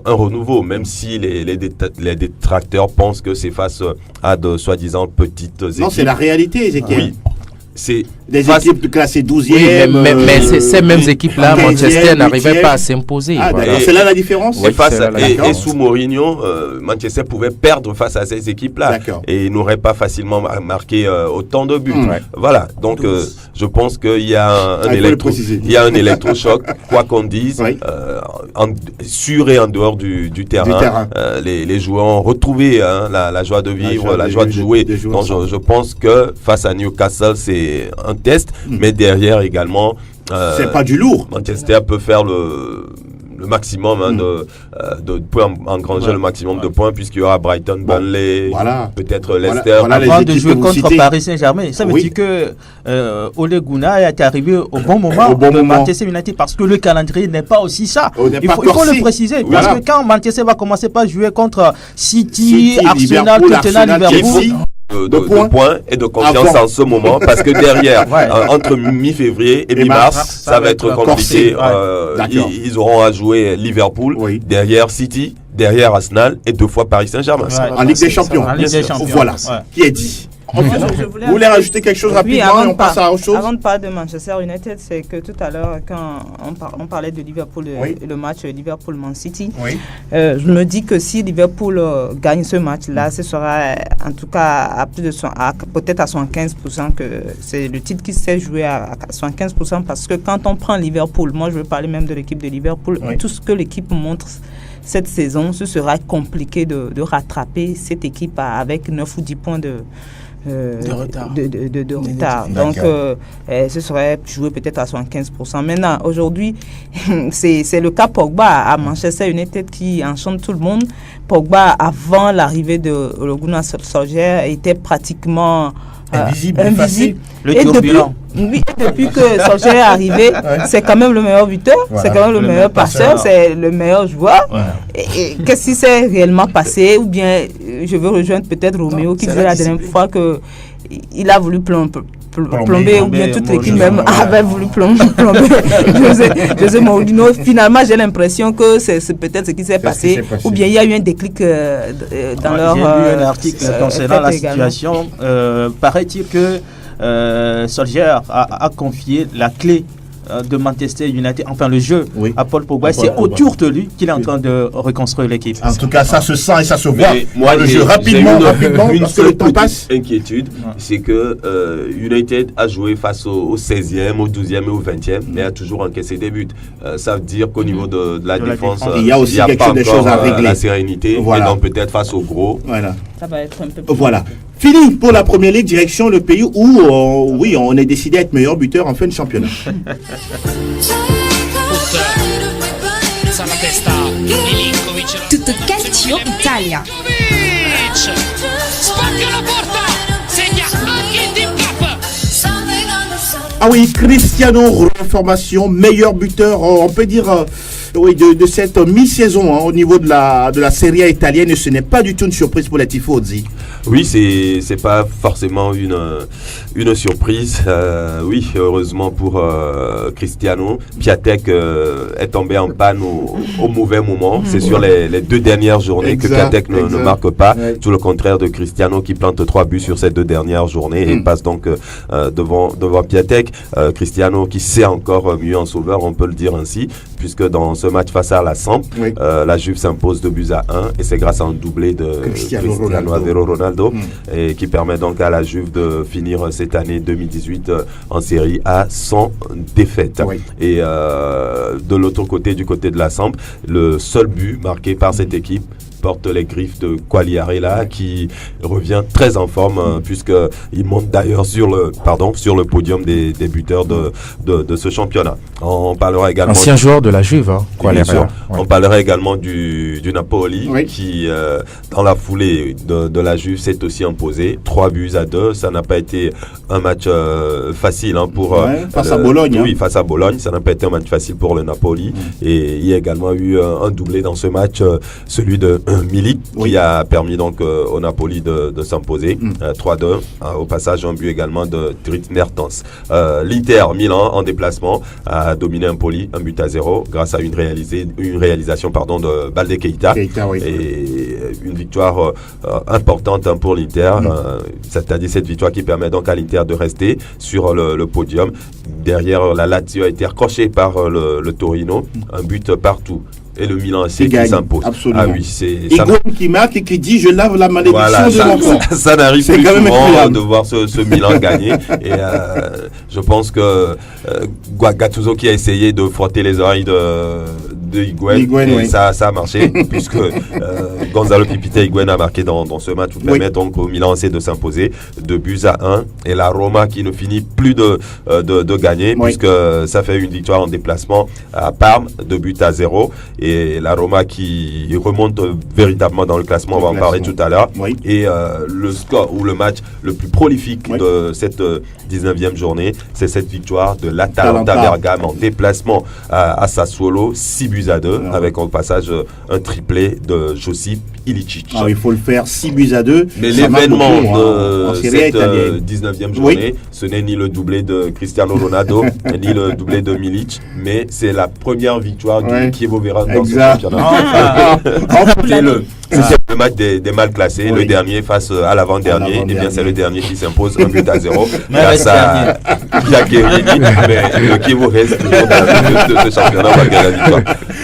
un renouveau, même si les détracteurs pensent que c'est face à de soi-disant petites équipes. Non, c'est la réalité, Ezekiel. Oui. C'est des équipes classées 12e. Oui, mais ces mêmes équipes-là, Manchester n'arrivait pas à s'imposer. C'est là la différence. Et sous Mourinho, Manchester pouvait perdre face à ces équipes-là. Et il n'aurait pas facilement marqué autant de buts. Voilà, donc je pense qu'il y a un électrochoc, quoi qu'on dise, sur et en dehors du terrain. Les joueurs ont retrouvé la joie de vivre, la joie de jouer. Donc je pense que face à Newcastle, c'est un test, mais derrière également c'est pas du lourd. Manchester peut faire le maximum de points, engranger le maximum de points, puisqu'il y aura Brighton, Burnley, peut-être Leicester. Avant de jouer contre Paris Saint-Germain, ça veut dire que Ole Gunnar est arrivé au bon moment de Manchester United, parce que le calendrier n'est pas aussi ça. Il faut le préciser, parce que quand Manchester va commencer par jouer contre City, Arsenal, Tottenham, Liverpool, de points et de confiance en ce moment, parce que derrière, entre mi-février et mi-mars, ça va être compliqué. Ils auront à jouer Liverpool, derrière City, derrière Arsenal et 2 fois Paris Saint-Germain. En Ligue des Champions. Voilà, qui est dit. Vous voulez rajouter quelque chose rapidement et on passe à autre chose? Avant de parler de Manchester United, c'est que tout à l'heure, quand on parlait de Liverpool, le match Liverpool-Man City, je me dis que si Liverpool gagne ce match-là, ce sera en tout cas à plus de peut-être à 75%, que c'est le titre qui s'est joué à 75%, parce que quand on prend Liverpool, moi je veux parler même de l'équipe de Liverpool, tout ce que l'équipe montre cette saison, ce sera compliqué de rattraper cette équipe avec 9 ou 10 points de retard. Donc, ce serait joué peut-être à 75%. Maintenant, aujourd'hui, c'est le cas Pogba à Manchester United qui enchante tout le monde. Pogba, avant l'arrivée de Ole Gunnar Solskjaer, était pratiquement invisible. Le turbulent. Depuis que Solskjaer est arrivé, c'est quand même le meilleur buteur, c'est quand même le meilleur passeur, c'est le meilleur joueur. Et qu'est-ce qui s'est réellement passé? Ou bien, je veux rejoindre peut-être Roméo qui disait la dernière fois qu'il a voulu plomber, ou bien toute l'équipe même avait voulu plomber José Mourinho. Finalement, j'ai l'impression que c'est peut-être ce qui s'est passé, ou bien il y a eu un déclic dans leur... J'ai lu un article concernant la situation. Paraît-il que Solskjaer a confié la clé de Manchester United, enfin le jeu, à Paul Pogba. C'est autour de lui qu'il est en train de reconstruire l'équipe. En tout cas, ça se sent et ça se voit. Moi, le jeu rapidement, parce que le temps passe. Inquiétude, c'est que United a joué face au 16e, au 12e et au 20e, mais a toujours encaissé des buts. Ça veut dire qu'au niveau de la défense, il y a aussi quelque chose de choses à régler. La sérénité, et donc peut-être face au gros. Ça va être un peu plus. Voilà. Fini pour la Première Ligue, direction le pays où, on est décidé à être meilleur buteur en fin de championnat. Tutto calcio Italia. Ah oui, Cristiano, formation, meilleur buteur, on peut dire... de cette mi-saison au niveau de la Serie A italienne, et ce n'est pas du tout une surprise pour les tifosi. Oui, c'est pas forcément une surprise. Oui, heureusement pour Cristiano, Piatek est tombé en panne au mauvais moment. C'est sur les 2 dernières journées que Piatek ne marque pas, tout le contraire de Cristiano qui plante 3 buts sur ces 2 dernières journées et passe donc devant Piatek. avec Cristiano qui s'est encore mué en sauveur, on peut le dire ainsi, puisque dans ce match face à la Samp, la Juve s'impose 2-1 et c'est grâce à un doublé de Cristiano Ronaldo et qui permet donc à la Juve de finir cette année 2018 en Série A sans défaite. Et de l'autre côté, du côté de la Samp, le seul but marqué par cette équipe porte les griffes de Quagliarella qui revient très en forme puisqu'il monte d'ailleurs sur le podium des buteurs de ce championnat. On parlera également ancien joueur de la Juve, Quagliarella. On parlera également du Napoli qui dans la foulée de la Juve s'est aussi imposé 3-2. Ça n'a pas été un match facile pour face à Bologne. Oui, face à Bologne, ça n'a pas été un match facile pour le Napoli et il y a également eu un doublé dans ce match, celui de Milik qui a permis donc au Napoli de s'imposer 3-2. Au passage, un but également de Dries Mertens. L'Inter Milan en déplacement a dominé Empoli 1-0 grâce à une réalisation de Balde Keita. Et une victoire importante pour l'Inter. C'est-à-dire cette victoire qui permet donc à l'Inter de rester sur le podium. Derrière, la Lazio a été accrochée par le Torino, un but partout. Et le Milan qui s'impose. Absolument. Ah oui, c'est Higuain qui marque et qui dit je lave la malédiction de mon corps. Ça n'arrive plus souvent de voir ce Milan gagner. Et je pense que Gattuso qui a essayé de frotter les oreilles de Higuain, ça a marché puisque Gonzalo Pipita Higuain a marqué dans ce match pour permettre donc au Milan de s'imposer 2-1 et la Roma qui ne finit plus de gagner puisque ça fait une victoire en déplacement à Parme 2-0 et la Roma qui remonte véritablement dans le classement, on va en parler tout à l'heure. Et le score ou le match le plus prolifique de cette 19e journée, c'est cette victoire de l'Atalanta Bergame en déplacement à Sassuolo 6-2 avec au passage un triplé de Josip Ilicic. Il faut le faire 6-2. Mais l'événement de cette 19e journée, ce n'est ni le doublé de Cristiano Ronaldo ni le doublé de Milic, mais c'est la première victoire du Chievo Vérone dans ce championnat. C'était le match des mal classés, le dernier face à l'avant-dernier. Et bien c'est le dernier qui s'impose 1-0 grâce à Chiacchierini. Mais le Chievo reste de ce championnat malgré la victoire.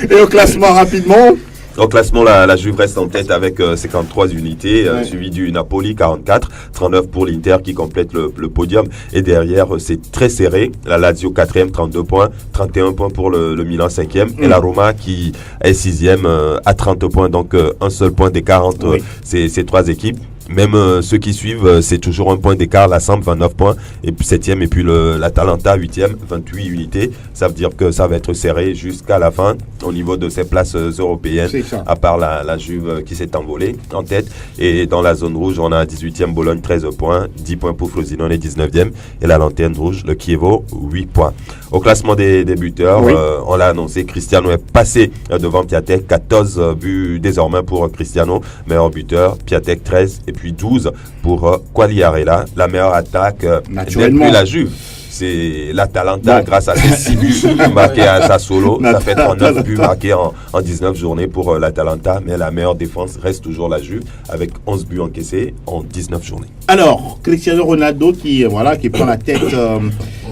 Et au classement rapidement? Au classement, la Juve reste en tête avec 53 unités, suivi du Napoli 44, 39 pour l'Inter qui complète le podium. Et derrière, c'est très serré. La Lazio 4e, 32 points, 31 points pour le Milan 5e. Et la Roma qui est 6e à 30 points, donc un seul point d'écart entre ces trois équipes. Même ceux qui suivent, c'est toujours un point d'écart. La Samp 29 points et puis 7e et puis l'Atalanta 8e 28 unités. Ça veut dire que ça va être serré jusqu'à la fin au niveau de ces places européennes, à part la Juve qui s'est envolée en tête. Et dans la zone rouge, on a 18e Bologne 13 points, 10 points pour Frosinone et 19e. Et la lanterne rouge, le Chievo 8 points. Au classement des buteurs, on l'a annoncé, Cristiano est passé devant Piatek, 14 buts désormais pour Cristiano, meilleur buteur, Piatek 13 et puis 12 pour Quagliarella. La meilleure attaque depuis la Juve, c'est l'Atalanta grâce à ses 6 buts marqués à Sassuolo. Ça fait 39 buts marqués en 19 journées pour l'Atalanta, mais la meilleure défense reste toujours la Juve avec 11 buts encaissés en 19 journées. Alors, Cristiano Ronaldo qui prend la tête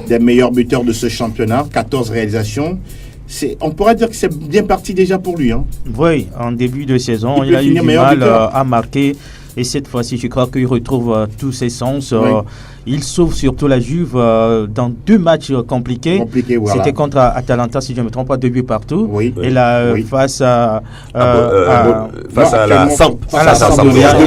des meilleurs buteurs de ce championnat, 14 réalisations. On pourrait dire que c'est bien parti déjà pour lui. Oui, en début de saison, il a eu du mal à marquer. Et cette fois-ci, je crois qu'il retrouve tous ses sens. Il sauve surtout la Juve dans 2 matchs compliqués. C'était contre Atalanta, si je ne me trompe pas, 2 buts partout. Et là, face à la Samp,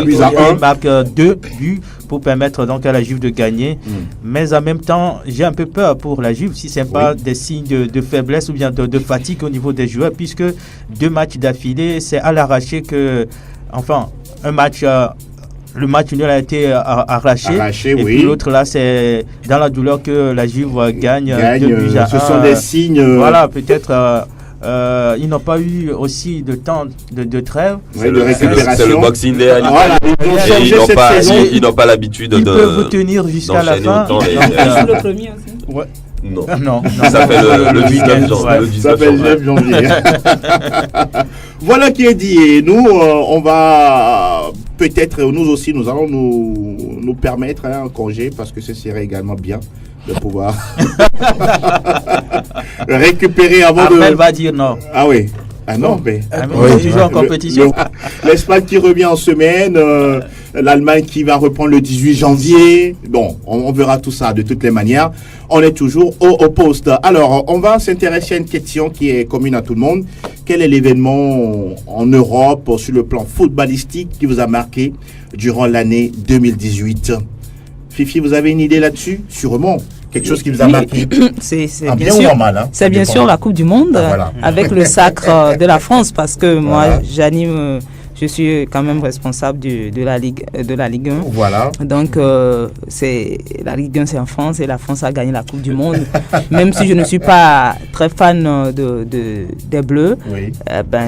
il marque 2 buts pour permettre donc à la Juve de gagner. Mais en même temps, j'ai un peu peur pour la Juve si ce n'est pas des signes de faiblesse ou bien de fatigue au niveau des joueurs, puisque 2 matchs d'affilée, c'est à l'arraché que... Enfin, un match, le match nul a été arraché et puis l'autre là, c'est dans la douleur que la Juve gagne 2 buts à 1. Ce sont des signes. Voilà, peut-être ils n'ont pas eu aussi de temps de trêve. C'est le Boxing Day. Ils n'ont pas l'habitude de. Ils peuvent tenir jusqu'à la fin. C'est le premier aussi. Non. Ça fait le 19 janvier. Voilà qui est dit. Et nous, on va peut-être, nous aussi, nous allons nous permettre un congé parce que ce serait également bien de pouvoir récupérer avant Armel va dire non. Ah oui. Ah non, mais toujours en compétition. L'Espagne qui revient en semaine, l'Allemagne qui va reprendre le 18 janvier. Bon, on verra tout ça de toutes les manières. On est toujours au poste. Alors, on va s'intéresser à une question qui est commune à tout le monde. Quel est l'événement en Europe sur le plan footballistique qui vous a marqué durant l'année 2018? Fifi, vous avez une idée là-dessus? Sûrement. Quelque chose qui vous a marqué. C'est bien sûr, ou en mal, hein? C'est bien sûr la Coupe du Monde, avec le sacre de la France, parce que moi, j'anime, je suis quand même responsable de la Ligue 1. Voilà. Donc, c'est la Ligue 1, c'est en France, et la France a gagné la Coupe du Monde. Même si je ne suis pas très fan des Bleus,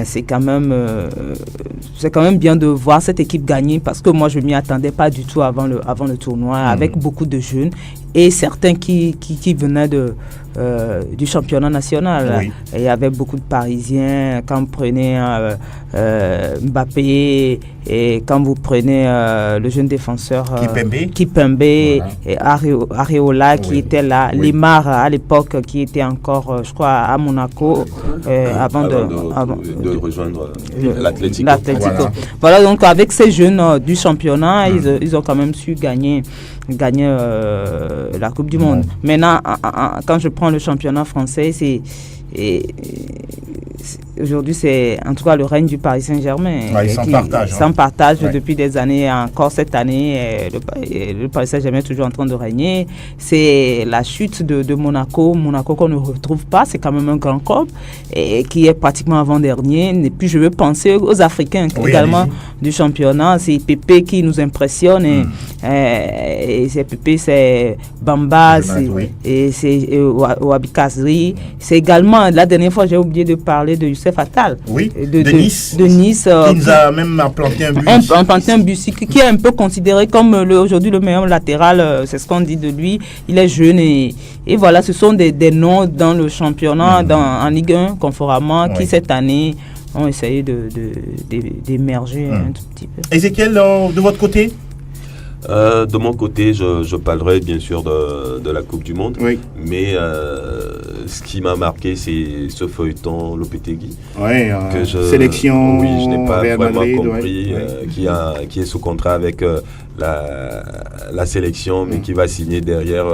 c'est quand même bien de voir cette équipe gagner, parce que moi, je m'y attendais pas du tout avant le tournoi, avec beaucoup de jeunes et certains qui venaient du championnat national. Oui. Et il y avait beaucoup de Parisiens. Quand vous prenez Mbappé, et quand vous prenez le jeune défenseur Kipembe, voilà. et Areola qui était là, Lemar à l'époque qui était encore, je crois, à Monaco, avant de rejoindre l'Atlético. Voilà, donc avec ces jeunes du championnat, ils ont quand même su gagner la Coupe du Monde. Maintenant, quand je prends le championnat français, aujourd'hui, c'est en tout cas le règne du Paris Saint-Germain. Sans partage depuis des années. Encore cette année, le Paris Saint-Germain est toujours en train de régner. C'est la chute de Monaco qu'on ne retrouve pas. C'est quand même un grand club et qui est pratiquement avant-dernier. Et puis je veux penser aux Africains également du championnat. C'est Pépé qui nous impressionne. Et c'est Pépé, c'est Bamba, c'est Wabi Kazri. C'est également, la dernière fois, j'ai oublié de parler de Youssef Attal. Oui, de Nice. Qui nous a même planté un but. Qui est un peu considéré comme aujourd'hui le meilleur latéral, c'est ce qu'on dit de lui. Il est jeune et voilà, ce sont des noms dans le championnat, en Ligue 1, conformément, qui cette année ont essayé d'émerger un tout petit peu. Ezekiel, de votre côté? De mon côté, je parlerai bien sûr de la Coupe du Monde, mais ce qui m'a marqué, c'est ce feuilleton Lopetegui. Sélection. Oui, je n'ai pas Real vraiment Madrid, compris, qui est sous contrat avec la sélection, mais qui va signer derrière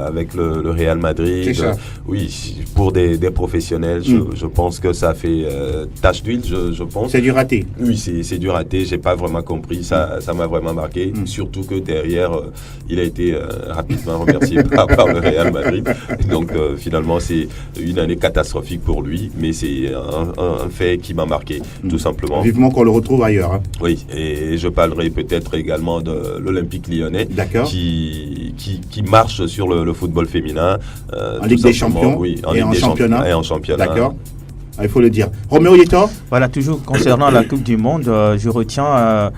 avec le Real Madrid. C'est ça. Oui, pour des professionnels, je pense que ça fait tache d'huile, je pense. C'est du raté. Oui, c'est du raté. J'ai pas vraiment compris. Ça m'a vraiment marqué. Surtout que derrière, il a été rapidement remercié par le Real Madrid. Donc finalement, c'est une année catastrophique pour lui, mais c'est un fait qui m'a marqué, tout simplement. Vivement qu'on le retrouve ailleurs. Hein. Oui, et je parlerai peut-être également de l'Olympique Lyonnais, qui marche sur le football féminin. En Ligue des Champions, et en championnat. D'accord. Il faut le dire. Roméo Yetor. Voilà, toujours concernant la Coupe du Monde, je retiens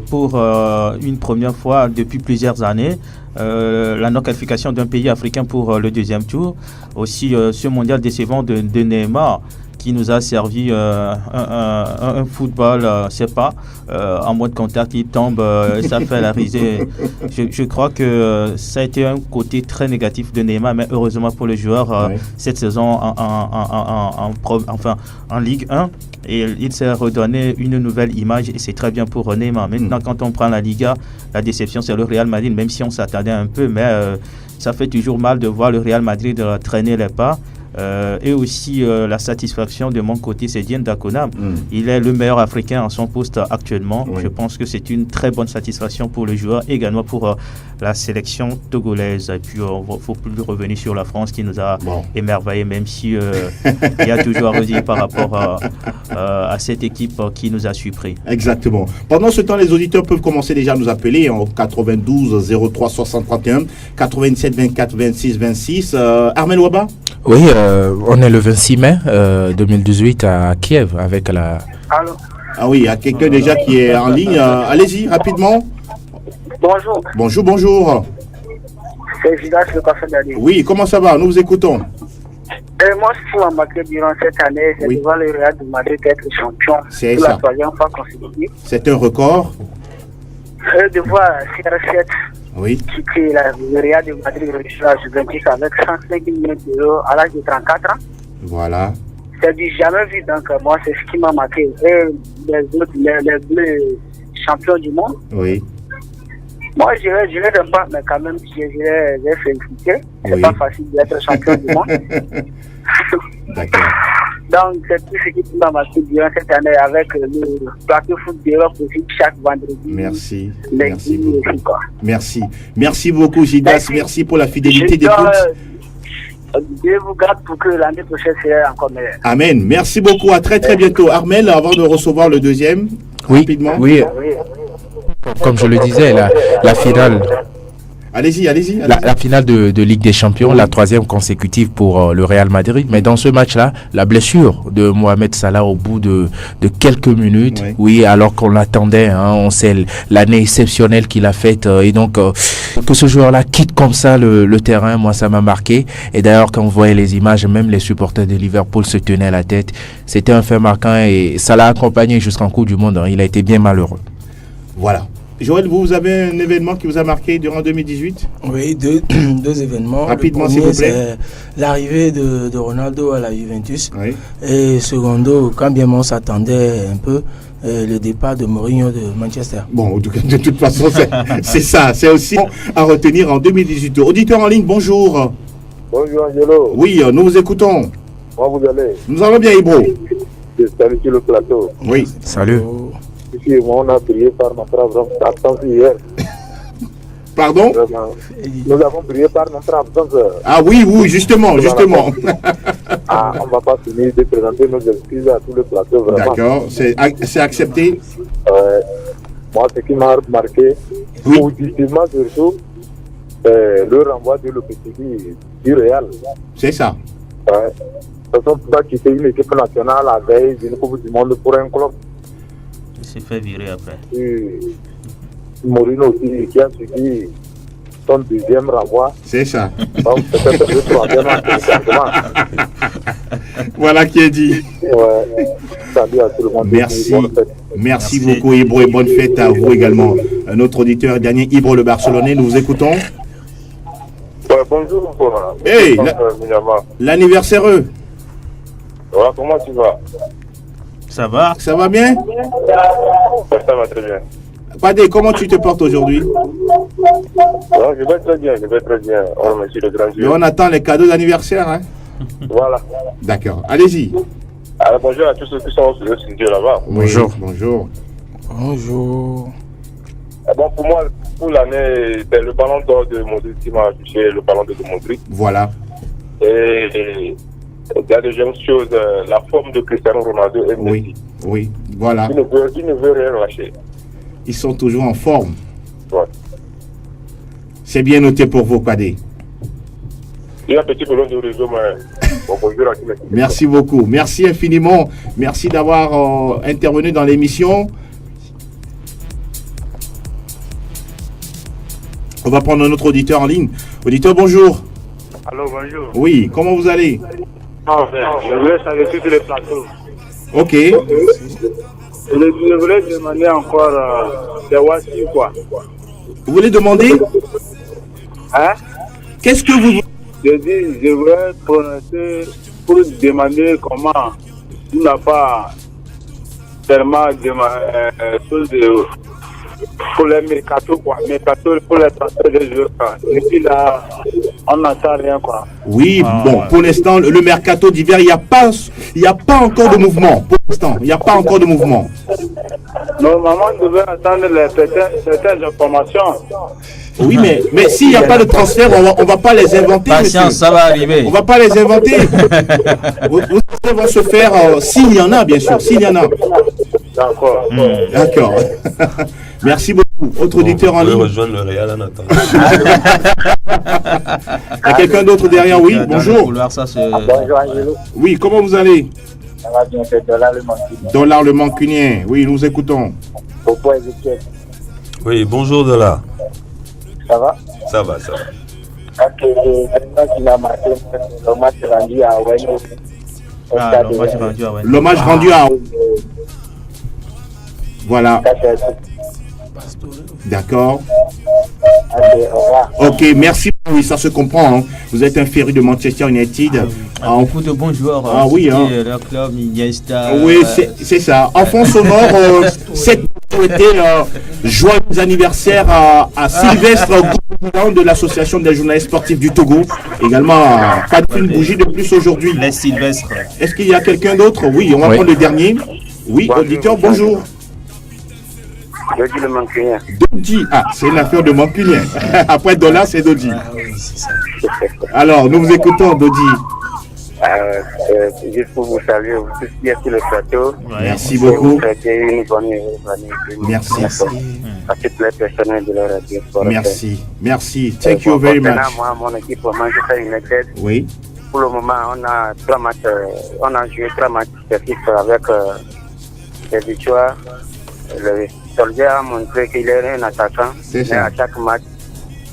pour une première fois depuis plusieurs années la non-qualification d'un pays africain pour le deuxième tour. Aussi ce mondial décevant de Neymar, qui nous a servi un football, en mode contact, il tombe, ça fait la risée. Je crois que ça a été un côté très négatif de Neymar, mais heureusement pour le joueur, cette saison en Ligue 1, et il s'est redonné une nouvelle image et c'est très bien pour Neymar. Maintenant, quand on prend la Liga, la déception, c'est le Real Madrid, même si on s'attendait un peu, mais ça fait toujours mal de voir le Real Madrid traîner les pas. Et aussi la satisfaction de mon côté, c'est Diène Dacona. Il est le meilleur africain à son poste actuellement. Je pense que c'est une très bonne satisfaction pour le joueur, également pour la sélection togolaise. Et puis il ne faut plus revenir sur la France qui nous a émerveillés, même si il y a toujours à redire par rapport à cette équipe qui nous a surpris. Exactement. Pendant ce temps, les auditeurs peuvent commencer déjà à nous appeler en 92 03 60 31 87 24 26 26. Armel Ouaba. Oui, on est le 26 mai 2018 à Kiev avec la... Allô. Ah oui, il y a quelqu'un déjà qui est en ligne. Allez-y, rapidement. Bonjour. Bonjour. C'est Vidas, le café d'Ali. Oui, comment ça va? Nous vous écoutons. Moi, ce qui m'a marqué durant cette année, c'est de voir le Real de Madrid être champion. C'est pour la 3e fois consécutive. C'est un record. De voir CR7 Oui. Le Real de Madrid réussit la Juventus avec 105 millions d'euros à l'âge de 34 ans. Voilà. C'est du jamais vu, donc moi c'est ce qui m'a marqué. Et les Bleus champions du monde. Oui. Moi je ne pas, mais quand même je vais féliciter. C'est pas facile d'être champion du monde. D'accord. Donc c'est tout ce qui m'a marqué durant cette année avec le plateau foot d'Europe aussi chaque vendredi. Merci. Merci beaucoup. Merci beaucoup Gildas, merci pour la fidélité d'écoute. Dieu vous garde pour que l'année prochaine soit encore meilleure. Amen. Merci beaucoup. À très très bientôt. Armel, avant de recevoir le deuxième, rapidement. Oui. Comme je le disais, la finale. Allez-y. La finale de Ligue des Champions, la 3e consécutive pour le Real Madrid. Mais dans ce match-là, la blessure de Mohamed Salah au bout de quelques minutes, oui, alors qu'on l'attendait, on sait l'année exceptionnelle qu'il a faite. Et donc, que ce joueur-là quitte comme ça le terrain, moi, ça m'a marqué. Et d'ailleurs, quand on voyait les images, même les supporters de Liverpool se tenaient la tête. C'était un fait marquant et ça l'a accompagné jusqu'en Coupe du Monde. Il a été bien malheureux. Voilà. Joël, vous avez un événement qui vous a marqué durant 2018 ? Oui, deux événements. Rapidement, s'il vous plaît. C'est l'arrivée de Ronaldo à la Juventus. Oui. Et secondo, quand bien on s'attendait un peu, le départ de Mourinho de Manchester. Bon, de toute façon, c'est ça. C'est aussi à retenir en 2018. Auditeur en ligne, bonjour. Bonjour Angelo. Oui, nous vous écoutons. Comment vous allez ? Nous allons bien, Ibro. Salut sur le plateau. Oui. Salut. Ici et moi, on a brillé par notre absence hier. Pardon ? Nous avons brillé par notre absence. Ah oui, justement. On ne va pas finir de présenter nos excuses à tout le plateau. Vraiment. D'accord, c'est accepté. Moi, ce qui m'a marqué, positivement surtout, le renvoi de l'Opétilie du Real. C'est ça. Ils ne sont pas quittés une équipe nationale à veille d'une Coupe du Monde pour un club. Il s'est fait virer après. Mourinho aussi, qui a suivi son deuxième renvoi. C'est ça. Donc, peut-être le troisième. Voilà qui est dit. Salut à tout le monde. Merci beaucoup, Ibro, et bonne fête à vous également. Notre auditeur dernier, Ibro le Barcelonais, nous vous écoutons. Bonjour. Hey, l'anniversaire. Voilà, comment tu vas? Ça va? Ça va bien? Ça va très bien. Padé, comment tu te portes aujourd'hui? Je vais très bien. On remercie le grand Dieu. Et on attend les cadeaux d'anniversaire, hein? Voilà. D'accord, allez-y. Alors, bonjour à tous ceux qui sont sur le studio là-bas. Bonjour. Bon, pour moi, pour l'année, c'est le ballon d'or de Modric qui m'a affiché, le ballon d'or de Modric. Voilà. Et la deuxième chose, la forme de Cristiano Ronaldo et Messi. Oui, voilà. Il ne veut rien lâcher. Ils sont toujours en forme. Ouais. C'est bien noté pour vous, Padé. Il y a un petit problème de réseau, mais bon, bonjour à tous les. Merci beaucoup. Merci infiniment. Merci d'avoir intervenu dans l'émission. On va prendre un autre auditeur en ligne. Auditeur, bonjour. Allô, bonjour. Oui, comment vous allez? Je voulais savoir sur les plateaux. Ok. Je voulais demander encore des Wassi quoi. Vous voulez demander? Hein? Qu'est-ce que vous... Je voulais prononcer pour demander comment il n'a pas tellement de pour les mercato quoi, pour les transferts des joueurs. Et puis là, on n'entend rien quoi. Oui, bon, pour l'instant, le mercato d'hiver, il n'y a pas encore de mouvement. Pour l'instant, il n'y a pas encore de mouvement. Normalement, on devait attendre certaines informations. Oui, mais s'il n'y a pas de transfert, on ne va pas les inventer. Patience, ça va arriver. On ne va pas les inventer. Vous vont se faire, s'il y en a, bien sûr, s'il y en a. D'accord. D'accord. Merci beaucoup. Autre auditeur en ligne. On peut rejoindre le Real en attendant. Il y a quelqu'un d'autre derrière, oui. Bonjour. Bonjour Angelo. Oui, comment vous allez? Ça va bien, c'est Dollar le Mancunien. Dollar le Mancunien. Oui, nous écoutons. Pourquoi Ezekiel? Oui, bonjour Dollar. Ça va? Ça va. Ok, l'événement qui m'a marqué, le match rendu à Wayne. L'hommage rendu à... Voilà. D'accord. Allez, au revoir. Ok, merci. Oui, ça se comprend. Hein. Vous êtes un féru de Manchester United. Beaucoup de bons joueurs. Oui, hein. Leur club, Iniesta. Oui, c'est ça. En fond sonore, cette souhaité joyeux anniversaire à Sylvestre Gouboulan de l'association des journalistes sportifs du Togo. Également, pas une bougie de plus aujourd'hui. Les Sylvestres. Est-ce qu'il y a quelqu'un d'autre? Oui, on va prendre le dernier. Oui, auditeur, bonjour. Dodi le Mancunien. Dodi, c'est une affaire de Mancunien. Après Dollar, c'est Dodi. Alors, nous vous écoutons, Dodi. Juste pour vous saluer, vous tous qui êtes sur le plateau. Merci beaucoup. C'était une bonne année. Merci. À toutes les personnels de la radio. Merci. Thank you very much. Moi, mon équipe, Manchester United. Oui. Pour le moment, on a joué 3 matchs successifs avec des victoires. Le Soldier a montré qu'il est un attaquant, mais à chaque match,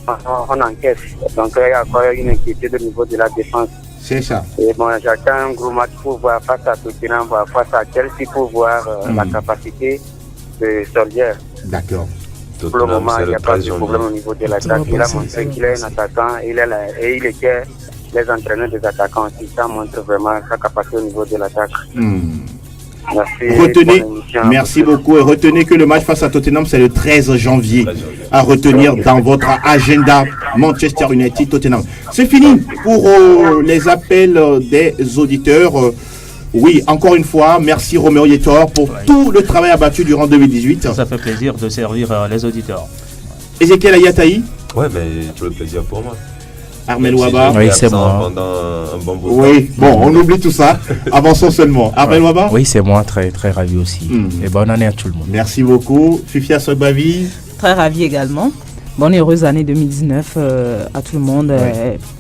on encaisse. Donc, il y a encore une inquiétude au niveau de la défense. C'est ça. Et bon, j'attends un gros match pour voir face à Tottenham, face à Chelsea, pour voir la capacité de Soldier. D'accord. Pour le moment, il n'y a pas de problème au niveau de l'attaque. Il a montré qu'il est un attaquant et il était les entraîneurs des attaquants aussi. Ça montre vraiment sa capacité au niveau de l'attaque. Merci beaucoup. Et retenez que le match face à Tottenham, c'est le 13 janvier. À retenir dans votre agenda Manchester United Tottenham. C'est fini pour les appels des auditeurs. Oui, encore une fois, merci Roméo Yetor pour tout le travail abattu durant 2018. Ça fait plaisir de servir les auditeurs. Ezekiel Ayataï. Ouais, mais tout le plaisir pour moi. Armel Waba. Oui, c'est moi. Pendant un bon bout. Oui, bon, on oublie tout ça. Avançons seulement. Armel Waba. Oui, c'est moi, très, très ravi aussi. Et bonne année à tout le monde. Merci beaucoup. Fifia Sogbavi. Très ravi également. Bonne et heureuse année 2019 à tout le monde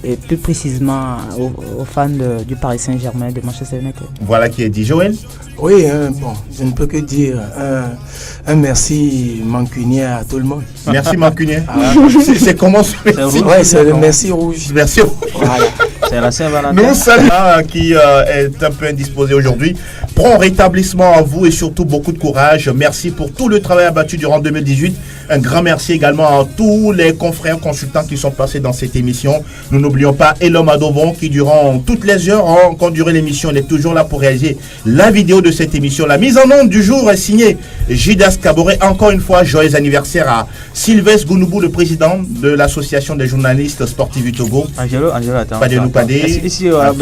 et plus précisément aux fans du Paris Saint-Germain de Manchester United. Voilà qui est dit. Joël. Oui, bon, je ne peux que dire un merci mancunien à tout le monde. Merci mancunien. C'est comment ça? Oui, c'est le merci rouge. Merci rouge. Voilà. C'est la Saint-Valentin. Nous saluons qui est un peu indisposé aujourd'hui. Prompt rétablissement à vous et surtout beaucoup de courage. Merci pour tout le travail abattu durant 2018. Un grand merci également à tous les confrères consultants qui sont passés dans cette émission. Nous n'oublions pas Elom Adovon qui durant toutes les heures ont duré l'émission. Il est toujours là pour réaliser la vidéo de cette émission. La mise en onde du jour est signée Jidas Kaboré. Encore une fois, joyeux anniversaire à Sylvestre Gounoubou, le président de l'association des journalistes sportifs du Togo. Angelo, attends. Pas de nous pas des. Ici, à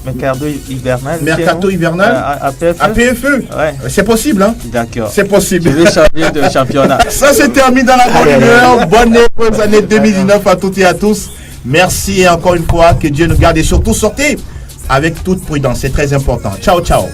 Mercato hivernal. Mercato hivernal APFE. Ouais. C'est possible, hein? D'accord. C'est possible. Je vais changer de championnat. Ça se termine dans la bonne humeur. Bonne et heureuse année 2019 à toutes et à tous. Merci encore une fois. Que Dieu nous garde et surtout sortez avec toute prudence. C'est très important. Ciao, ciao.